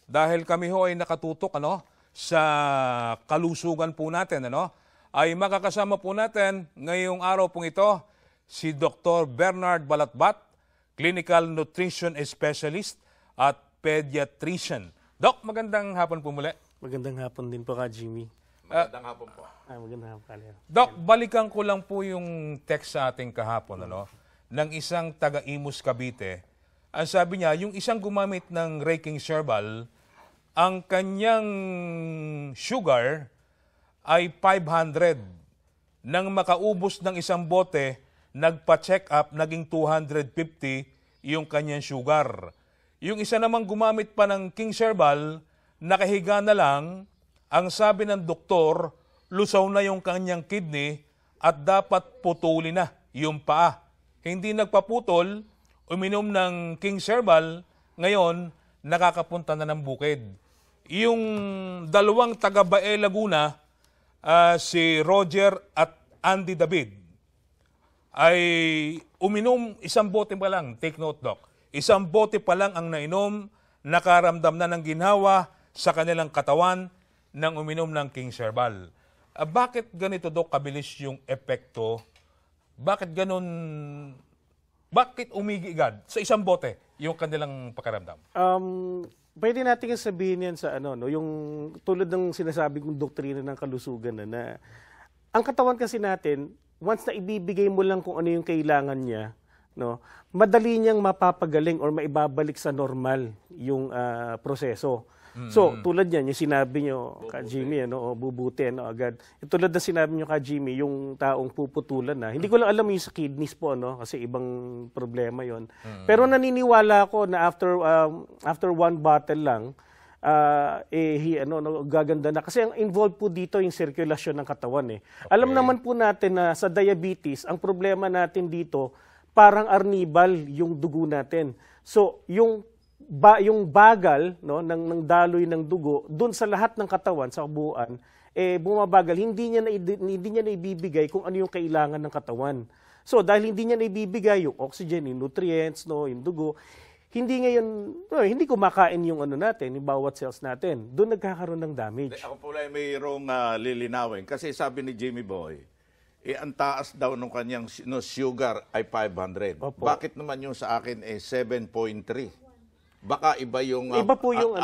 dahil kami ho ay nakatutok sa kalusugan po natin, ay makakasama po natin ngayong araw pong ito si Dr. Bernard Balatbat, Clinical Nutrition Specialist at Pediatrician. Doc, magandang hapon po muli. Magandang hapon din po ka, Jimmy. Magandang hapon po. Magandang hapon, Kalero. Doc, balikan ko lang po yung text sa ating kahapon, ng isang taga-Imus, Cavite. Ang sabi niya, yung isang gumamit ng Raking Herbal, ang kanyang sugar ay 500. Nang makaubos ng isang bote, nagpa-check up, naging 250 yung kanyang sugar. Yung isa namang gumamit pa ng King Herbal, nakahiga na lang, ang sabi ng doktor, lusaw na yung kanyang kidney at dapat putulin na yung paa. Hindi nagpaputol, uminom ng King Herbal, ngayon nakakapunta na ng bukid. Yung dalawang taga-Bae, Laguna, si Roger at Andy David, ay uminom isang bote pa lang, take note Doc, isang bote pa lang ang nainom, nakaramdam na ng ginhawa sa kanilang katawan nang uminom ng King Herbal. Bakit ganito Doc kabilis yung epekto? Bakit ganun, bakit umigigad sa isang bote yung kanilang pakiramdam? Pwede natin sabihin yan sa yung tulad ng sinasabi kong doktrina ng kalusugan na ang katawan kasi natin, once na ibibigay mo lang kung ano yung kailangan niya, madali niyang mapapagaling or maibabalik sa normal yung proseso. So, tulad yan, yung sinabi nyo, Ka Jimmy, bubuti, agad. Tulad na sinabi nyo, Ka Jimmy, yung taong puputulan na. Hindi ko lang alam yung sa kidneys po, kasi ibang problema yon. Pero naniniwala ako na after one bottle lang, gaganda na. Kasi ang involved po dito yung circulation ng katawan. Okay. Alam naman po natin na sa diabetes, ang problema natin dito, parang arnibal yung dugo natin. So, yung bagal ng daloy ng dugo doon sa lahat ng katawan sa kabuuan bumabagal, hindi niya na ibibigay kung ano yung kailangan ng katawan. So dahil hindi niya na ibibigay yung oxygen, yung nutrients, yung dugo, hindi kumakain yung natin, yung bawat cells natin. Doon nagkakaroon ng damage. Ako po lang mayroong lilinawin kasi sabi ni Jimmy Boy, ang taas daw ng kanyang sugar ay 500. Opo. Bakit naman yung sa akin 7.3? Baka iba yung iba po yung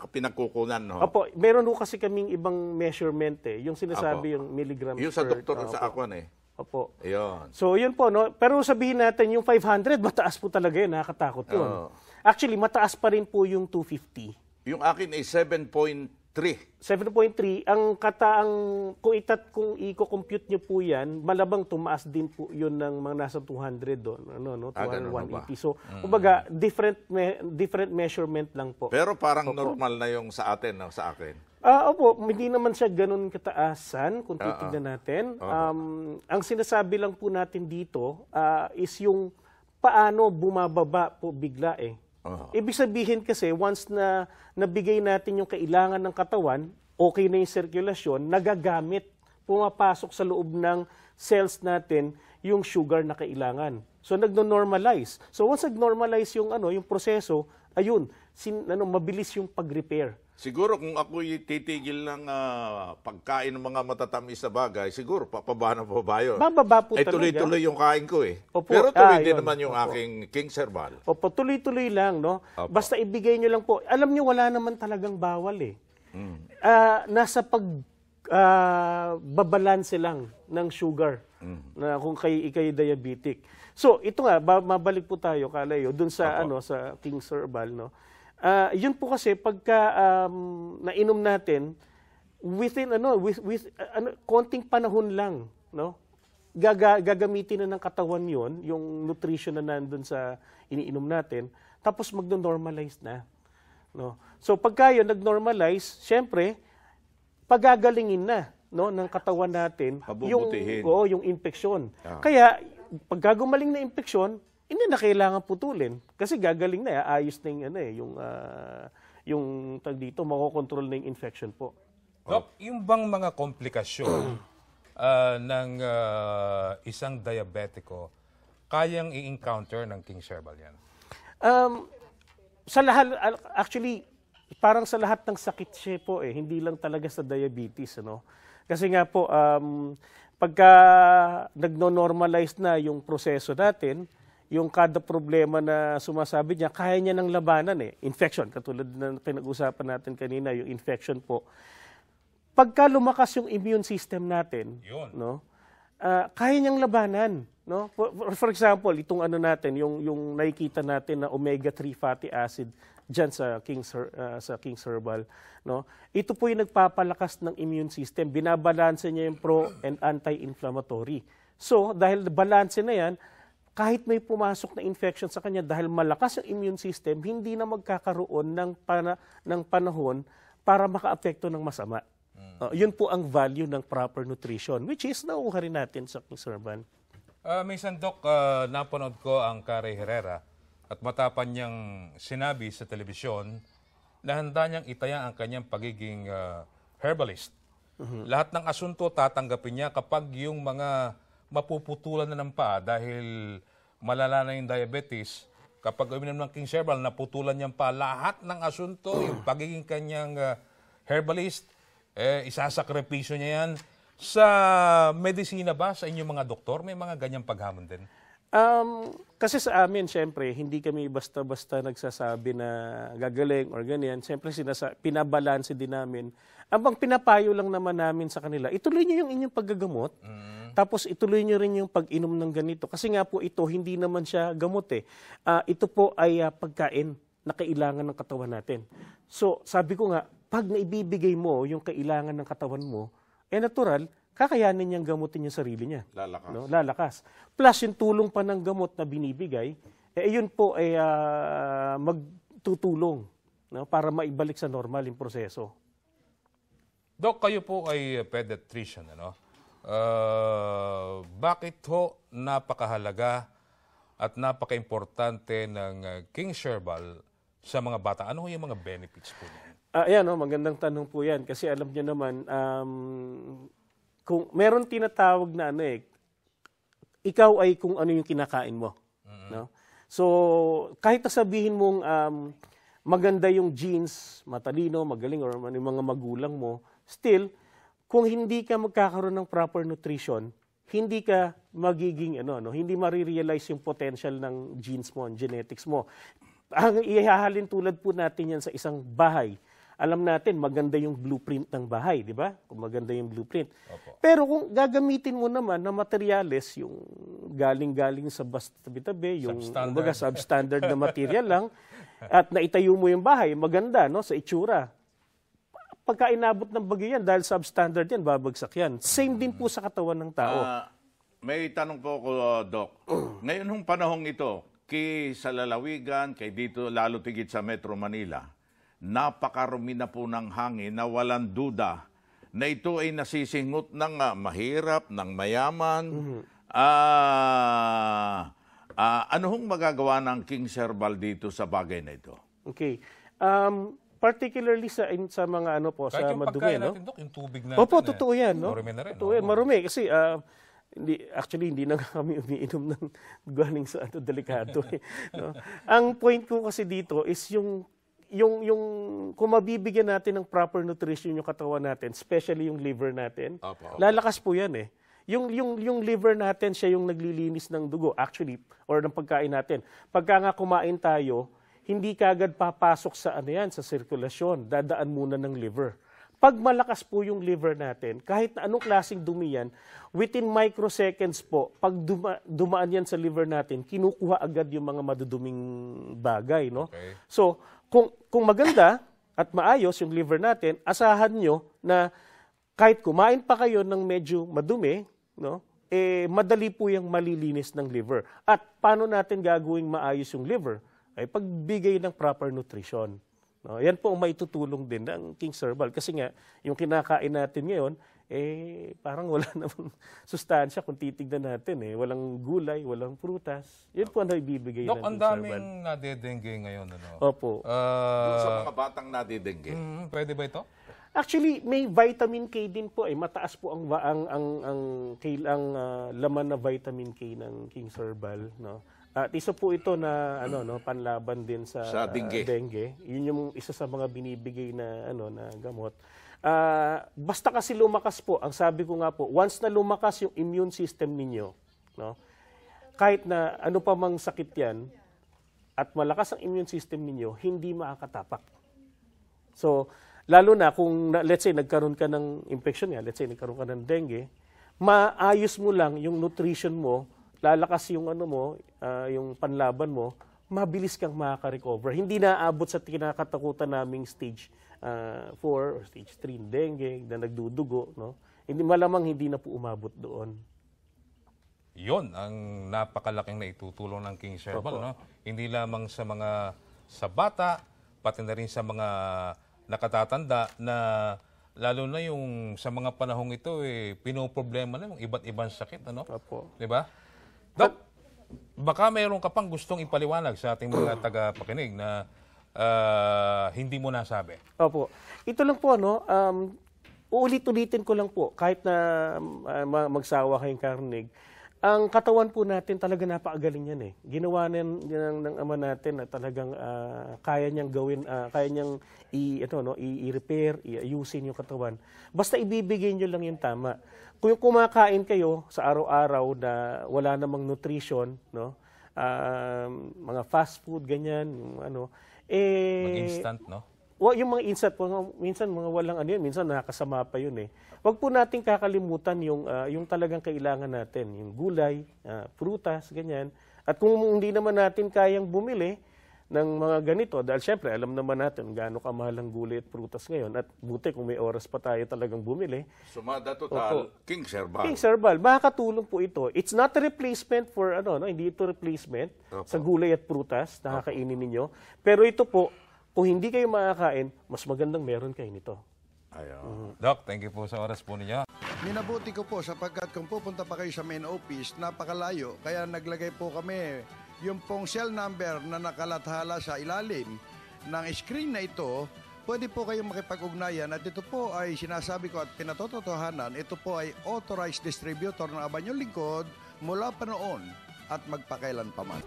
pinagkukunan, Opo, meron po kasi kaming ibang measurement yung sinasabi yung milligrams yung sa doktor sa akwan Opo. Ayun. So yun po pero sabihin natin yung 500 mataas po talaga yun, nakakatakot yun. Actually mataas pa rin po yung 250. Yung akin ay 7.3. 7.3, kung i-compute nyo po yan, malabang tumaas din po yun ng mga nasa 200 doon, 180. So, kumbaga, different measurement lang po. Pero parang normal na yung sa atin, sa akin. Opo, hindi naman siya ganun kataasan kung titignan natin. Ang sinasabi lang po natin dito is yung paano bumababa po bigla Ibig sabihin kasi, once na nabigay natin yung kailangan ng katawan, okay na yung sirkulasyon, nagagamit, pumapasok sa loob ng cells natin yung sugar na kailangan. So, nagno-normalize. So, once nag-normalize yung proseso, ayun, mabilis yung pag-repair. Siguro kung ako'y titigil ng pagkain ng mga matatamis na bagay, siguro papaba na yun. Bababa po talaga. Tuloy-tuloy yung kain ko Opo. Pero tuloy din naman yung aking King Herbal. Opo, tuloy-tuloy lang, Opo. Basta ibigay nyo lang po. Alam nyo, wala naman talagang bawal nasa babalanse lang ng sugar na kung ikay diabetic. So, ito nga, mabalik po tayo, Kalayo, dun sa, sa King Herbal, yun po kasi pagka nainom natin within konting panahon lang gagamitin na ng katawan yon yung nutrition na nandun sa iniinom natin tapos magno-normalize na so pagka yun nag-normalize syempre pagagalingin na ng katawan natin yung infeksyon kaya pagka gumaling na infeksyon hindi na kailangan putulin kasi gagaling na ayos na yung tag dito makokontrol na yung infection po. Doc, yung bang mga komplikasyon ng isang diabetiko kayang i-encounter ng King Herbal yan? sa lahat, actually, parang sa lahat ng sakit siya po hindi lang talaga sa diabetes, ano? Kasi nga po, pagka nagno-normalize na yung proseso natin, yung kada problema na sumasabi niya, kaya niya ng labanan Infection, katulad na pinag-usapan natin kanina, yung infection po. Pagka lumakas yung immune system natin, Yun. no? Kaya niyang labanan, no? For example, itong ano natin, yung nakikita natin na omega-3 fatty acid diyan sa King's Herbal, no? Ito po yung nagpapalakas ng immune system, binabalanse niya yung pro and anti-inflammatory. So, dahil balanse na yan, kahit may pumasok na infection sa kanya dahil malakas ang immune system, hindi na magkakaroon ng panahon para makaapekto ng masama. Yun po ang value ng proper nutrition, which is nauuha rin natin sa King's Herbal. Minsan, Doc, napanood ko ang Kare Herrera at matapang niyang sinabi sa telebisyon na handa niyang itaya ang kanyang pagiging herbalist. Lahat ng asunto tatanggapin niya kapag yung mga mapuputulan na ng paa dahil malala na yung diabetes, kapag uminom ng King's Herbal, naputulan niyang paa, lahat ng asunto, yung pagiging kanyang herbalist, isasakripisyo niya yan. Sa medisina ba, sa inyong mga doktor, may mga ganyang paghamon din? Kasi sa amin, syempre, hindi kami basta-basta nagsasabi na gagaling or ganyan. Syempre, pinabalanse din namin. Ang pinapayo lang naman namin sa kanila, ituloy niyo yung inyong paggagamot, tapos ituloy niyo rin yung pag-inom ng ganito. Kasi nga po ito, hindi naman siya gamot ito po ay pagkain na kailangan ng katawan natin. So, sabi ko nga, pag naibibigay mo yung kailangan ng katawan mo, natural, kakayanin niyang gamutin yung sarili niya. Lalakas. No? Lalakas. Plus, yung tulong pa ng gamot na binibigay, yun po ay magtutulong para maibalik sa normal yung proseso. Doc, kayo po ay pediatrician, ano? Bakit ho napakahalaga at napaka-importante ng King's Herbal sa mga bata? Ano ho yung mga benefits po niyan? Ayan, magandang tanong po yan. Kasi alam niyo naman, kung meron tinatawag na ikaw ay kung ano yung kinakain mo. No? So, kahit sabihin mong maganda yung genes, matalino, magaling, or yung mga magulang mo, still, kung hindi ka magkakaroon ng proper nutrition, hindi ka magiging, hindi marirealize yung potential ng genes mo, genetics mo. Ang ihahalin tulad po natin yan sa isang bahay. Alam natin, maganda yung blueprint ng bahay, di ba? Kung maganda yung blueprint. Opo. Pero kung gagamitin mo naman na materyales, yung galing-galing sa tabi-tabi, yung substandard na material lang, at naitayo mo yung bahay, maganda sa itsura. Pagka inabot ng bagyo yan, dahil substandard yan, babagsak yan. Same din po sa katawan ng tao. May tanong po ko, Doc. Ngayon hong panahong ito, sa lalawigan, kay dito lalo tigit sa Metro Manila, napakarumi na po ng hangin na walang duda na ito ay nasisingot ng mahirap, ng mayaman. Ano hong magagawa ng King's Herbal dito sa bagay na ito? Okay. Particularly sa mga Kahit sa yung madumi, pagkain natin, Doc, yung tubig natin. Opo, totoo yan. Marumi na rin. Totoo yan, marumi. Kasi hindi na kami umiinom ng galing sa delikado. No? Ang point ko kasi dito is yung kung mabibigyan natin ng proper nutrition yung katawan natin, especially yung liver natin, lalakas po yan Yung liver natin, siya yung naglilinis ng dugo, actually, or ng pagkain natin. Pagka nga kumain tayo, hindi kagad papasok sa sa sirkulasyon, dadaan muna ng liver. Pag malakas po yung liver natin, kahit na anong klaseng dumi yan, within microseconds po, pag dumaan yan sa liver natin, kinukuha agad yung mga maduduming bagay. No? Okay. So, kung maganda at maayos yung liver natin, asahan nyo na kahit kumain pa kayo ng medyo madumi, madali po yung malilinis ng liver. At paano natin gagawing maayos yung liver? Ay pagbigay ng proper nutrition. Yan po ang maitutulong din ng King's Herbal. Kasi nga, yung kinakain natin ngayon, parang wala namang sustansya kung titignan natin. Walang gulay, walang prutas. Yan po ang naibibigay ng Doc, King's ang Herbal. daming nadedengge ngayon. Opo. Sa mga batang nadidengge. Pwede ba ito? Actually, may vitamin K din po. Mataas po ang laman na vitamin K ng King's Herbal. No? At isa po ito na panlaban din sa dengue. Yun yung isa sa mga binibigay na na gamot. Basta kasi lumakas po, ang sabi ko nga po, once na lumakas yung immune system ninyo, no? Kahit na ano pa mang sakit 'yan at malakas ang immune system ninyo, hindi makakatapak. So, lalo na kung let's say nagkaroon ka ng infection let's say nagkaroon ka ng dengue, maayos mo lang yung nutrition mo, lalakas yung yung panlaban mo, mabilis kang makaka-recover. Hindi na aabot sa kinakatakutan naming stage 4 or stage 3 dengue na nagdudugo, no? Malamang hindi na po umabot doon. Yon ang napakalaking naitutulong ng King's Herbal, no? Hindi lamang sa bata, pati na rin sa mga nakatatanda na lalo na yung sa mga panahong ito pinoproblema na yung iba't ibang sakit, ano? Opo. 'Di ba? Dok, baka mayroon ka pang gustong ipaliwanag sa ating mga tagapakinig na hindi mo nasabi. Opo. Ito lang po, uulit-ulitin ko lang po, kahit na magsawa kayong karinig, ang katawan po natin talaga napakagaling yan Ginawa ng ama natin na talagang kaya niyang gawin, kaya niyang i-repair, i-ayusin yung katawan. Basta ibibigay niyo lang yung tama. Kung kumakain kayo sa araw-araw na wala namang nutrition, mga fast food, ganyan, yung Mag-instant, no? Yung mga instant, minsan mga walang minsan nakakasama pa yun Wag po nating kakalimutan yung talagang kailangan natin, yung gulay, prutas, ganyan. At kung hindi naman natin kayang bumili ng mga ganito, dahil syempre alam naman natin gaano kamahal ang gulay at prutas ngayon, at buti kung may oras pa tayo talagang bumili. Sumada total, King's Herbal. King's Herbal, makakatulong po ito. It's not a replacement for hindi ito replacement sa gulay at prutas na kakainin ninyo. Pero ito po, kung hindi kayo makakain, mas magandang meron kayo nito. Doc, thank you po sa oras po ninyo. Minabuti ko po sapagkat kung pupunta pa kayo sa main office, napakalayo. Kaya naglagay po kami yung pong cell number na nakalathala sa ilalim ng screen na ito. Pwede po kayong makipag-ugnayan at ito po ay sinasabi ko at pinatotohanan. Ito po ay authorized distributor ng Abanyong Lingkod mula pa noon at magpakailan pa man.